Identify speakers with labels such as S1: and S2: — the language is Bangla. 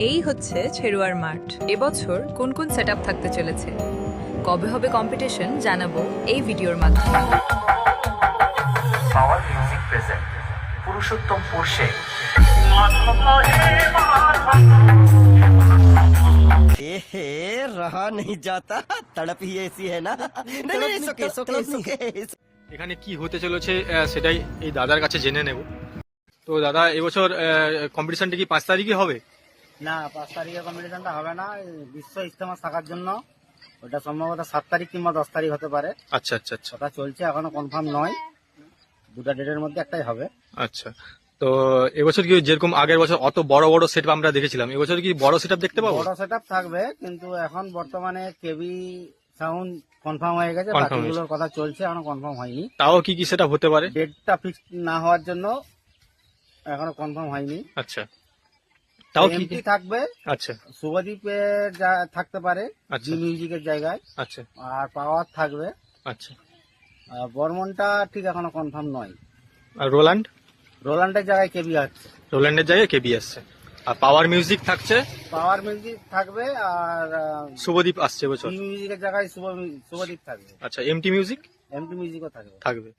S1: এই হচ্ছে ছেড়ুয়ার মাঠ। এবছর কোন কোন সেটআপ থাকতে চলেছে, কবে হবে কম্পিটিশন জানাবো এই ভিডিওর মাধ্যমে।
S2: পাওয়ার মিউজিক প্রেজেন্ট পুরুষোত্তম পুরুষে
S3: रहा नहीं जाता तड़प ही ऐसी है ना
S4: এখানে কি হতে চলেছে সেটাই এই দাদার কাছে জেনে নেব। তো দাদা, এবছর কম্পিটিশনটা কি 5 তারিখে হবে?
S5: না, 5 তারিখে কম্পিটিশনটা হবে না। এই বিশ্ব ইজতেমা থাকার জন্য ওটা সম্ভবত 7 তারিখ কিংবা 10 তারিখ হতে পারে।
S4: আচ্ছা আচ্ছা আচ্ছা
S5: ওটা চলছে, এখনো কনফার্ম নয়। দুটা ডেটের মধ্যে একটাই হবে।
S4: আচ্ছা। তো এবছর কি যেরকম আগের বছর অত বড় বড় সেটআপ আমরা দেখেছিলাম, এবছর কি বড় সেটআপ দেখতে পাবো?
S5: বড় সেটআপ থাকবে, কিন্তু এখন বর্তমানে কেবি সাউন্ড কনফার্ম হয়ে গেছে,
S4: Confirm
S5: বাকিগুলোর কথা চলছে, এখনো কনফার্ম হয়নি।
S4: তাও কি কি সেটআপ হতে পারে?
S5: ডেটটা ফিক্স না হওয়ার জন্য এখনো কনফার্ম হয়নি।
S4: আচ্ছা, তাও কি
S5: এমপি থাকবে,
S4: আচ্ছা
S5: শুভদীপের থাকতে পারে
S4: আচ্ছা
S5: জি মিউজিকের জায়গায়,
S4: আচ্ছা
S5: আর পাওয়ার থাকবে।
S4: আচ্ছা।
S5: আর বর্মনটা ঠিক এখনো কনফার্ম নয়।
S4: আর রোল্যান্ড?
S5: রোল্যান্ডের জায়গায় কেবি আছে।
S4: রোল্যান্ডের জায়গায় কেবি আসছে। আর পাওয়ার মিউজিক থাকছে,
S5: পাওয়ার মিউজিক থাকবে, আর
S4: শুভদীপ আসছে এবছর।
S5: জি মিউজিকের জায়গায় শুভদীপ থাকবে।
S4: আচ্ছা, এমটি মিউজিক
S5: এমপি মিউজিকও থাকবে।
S4: থাকবে।